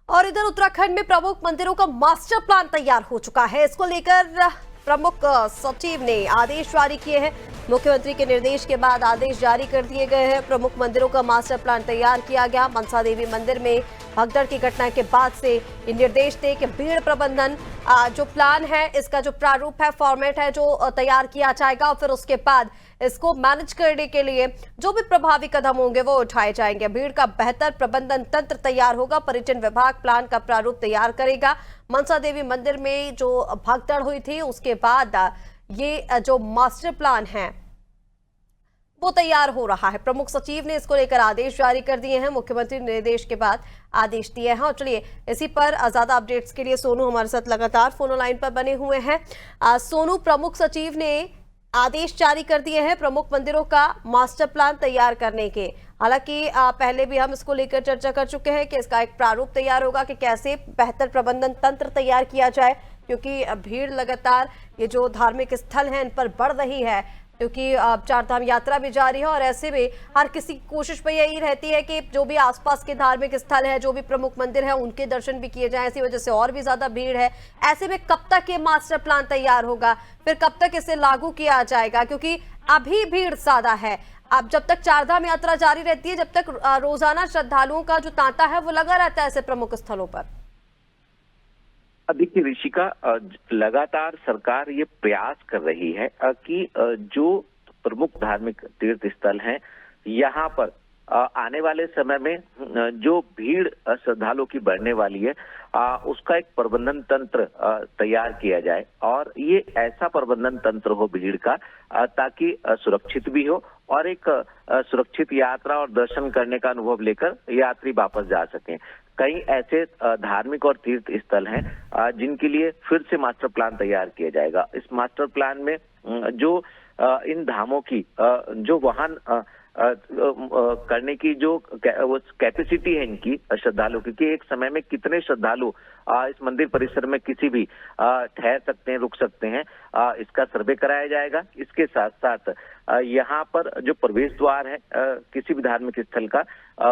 और इधर उत्तराखंड में प्रमुख मंदिरों का मास्टर प्लान तैयार हो चुका है। इसको लेकर प्रमुख सचिव ने आदेश जारी किए हैं। मुख्यमंत्री के निर्देश के बाद आदेश जारी कर दिए गए हैं। प्रमुख मंदिरों का मास्टर प्लान तैयार किया गया। मनसा देवी मंदिर में भगदड़ की घटना के बाद से ये निर्देश थे कि भीड़ प्रबंधन जो प्लान है, इसका जो प्रारूप है, फॉर्मेट है, जो तैयार किया जाएगा और फिर उसके बाद इसको मैनेज करने के लिए जो भी प्रभावी कदम होंगे वो उठाए जाएंगे। भीड़ का बेहतर प्रबंधन तंत्र तैयार होगा। पर्यटन विभाग प्लान का प्रारूप तैयार करेगा। मनसा देवी मंदिर में जो भगदड़ हुई थी उसके बाद ये जो मास्टर प्लान है वो तैयार हो रहा है। प्रमुख सचिव ने इसको लेकर आदेश जारी कर दिए हैं। मुख्यमंत्री निर्देश के बाद आदेश दिए हैं। और चलिए इसी पर ज्यादा अपडेट्स के लिए सोनू हमारे साथ लगातार फोन लाइन पर बने हुए हैं। सोनू, प्रमुख सचिव ने आदेश जारी कर दिए हैं प्रमुख मंदिरों का मास्टर प्लान तैयार करने के। हालांकि पहले भी हम इसको लेकर चर्चा कर चुके हैं कि इसका एक प्रारूप तैयार होगा कि कैसे बेहतर प्रबंधन तंत्र तैयार किया जाए, क्योंकि भीड़ लगातार ये जो धार्मिक स्थल हैं इन पर बढ़ रही है, क्योंकि चारधाम यात्रा भी जारी है और ऐसे में हर किसी की कोशिश पे यही रहती है कि जो भी आसपास के धार्मिक स्थल है, जो भी प्रमुख मंदिर है, उनके दर्शन भी किए जाएं। इसी वजह से और भी ज्यादा भीड़ है। ऐसे में कब तक ये मास्टर प्लान तैयार होगा, फिर कब तक इसे लागू किया जाएगा, क्योंकि अभी भीड़ ज्यादा है। अब जब तक चारधाम यात्रा जारी रहती है, जब तक रोजाना श्रद्धालुओं का जो तांता है वो लगा रहता है ऐसे प्रमुख स्थलों पर। देखिए ऋषिका, लगातार सरकार ये प्रयास कर रही है कि जो प्रमुख धार्मिक तीर्थ स्थल हैं यहाँ पर आने वाले समय में जो भीड़ श्रद्धालुओं की बढ़ने वाली है उसका एक प्रबंधन तंत्र तैयार किया जाए और ये ऐसा प्रबंधन तंत्र हो भीड़ का ताकि सुरक्षित भी हो और एक सुरक्षित यात्रा और दर्शन करने का अनुभव लेकर यात्री वापस जा सकें। कई ऐसे धार्मिक और तीर्थ स्थल हैं जिनके लिए फिर से मास्टर प्लान तैयार किया जाएगा। इस मास्टर प्लान में जो इन धामों की जो वाहन करने की जो कैपेसिटी है इनकी श्रद्धालुओं की, एक समय में कितने श्रद्धालु इस मंदिर परिसर में किसी भी ठहर सकते हैं, रुक सकते हैं, इसका सर्वे कराया जाएगा। इसके साथ साथ यहाँ पर जो प्रवेश द्वार है किसी भी धार्मिक स्थल का,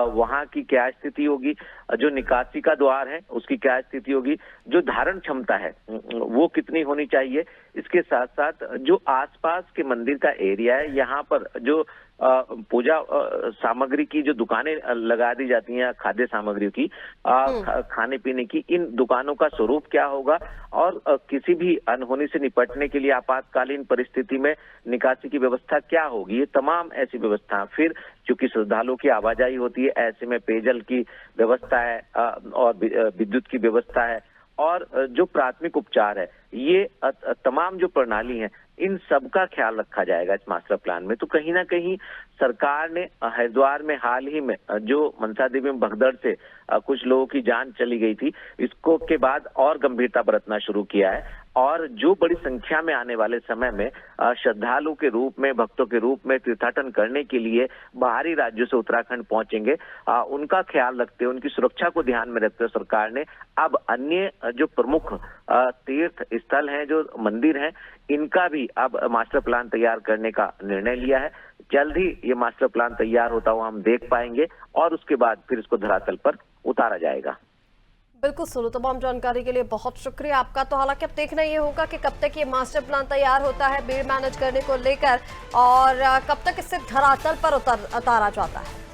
वहाँ की क्या स्थिति होगी, जो निकासी का द्वार है उसकी क्या स्थिति होगी, जो धारण क्षमता है वो कितनी होनी चाहिए। इसके साथ साथ जो आसपास के मंदिर का एरिया है, यहाँ पर जो पूजा सामग्री की जो दुकानें लगा दी जाती हैं, खाद्य सामग्रियों की, खाने पीने की, इन दुकानों का स्वरूप क्या होगा और किसी भी अनहोनी से निपटने के लिए आपातकालीन परिस्थिति में निकासी की व्यवस्था क्या होगी, ये तमाम ऐसी व्यवस्था। फिर चूंकि श्रद्धालुओं की आवाजाही होती है, ऐसे में पेयजल की व्यवस्था है और विद्युत की व्यवस्था है और जो प्राथमिक उपचार है, ये तमाम जो प्रणाली है, इन सब का ख्याल रखा जाएगा इस मास्टर प्लान में। तो कहीं ना कहीं सरकार ने हरिद्वार में हाल ही में जो मनसा देवी में भगदड़ से कुछ लोगों की जान चली गई थी, इसको के बाद और गंभीरता बरतना शुरू किया है और जो बड़ी संख्या में आने वाले समय में श्रद्धालु के रूप में, भक्तों के रूप में तीर्थाटन करने के लिए बाहरी राज्यों से उत्तराखंड पहुंचेंगे, उनका ख्याल रखते हुए, उनकी सुरक्षा को ध्यान में रखते हुए सरकार ने अब अन्य जो प्रमुख तीर्थ स्थल हैं, जो मंदिर हैं, इनका भी अब मास्टर प्लान तैयार करने का निर्णय लिया है। जल्द ही ये मास्टर प्लान तैयार होता हुआ हम देख पाएंगे और उसके बाद फिर इसको धरातल पर उतारा जाएगा। बिल्कुल सोनू, तमाम जानकारी के लिए बहुत शुक्रिया आपका। तो हालांकि अब देखना ये होगा कि कब तक ये मास्टर प्लान तैयार होता है भीड़ मैनेज करने को लेकर और कब तक इससे धरातल पर उतारा जाता है।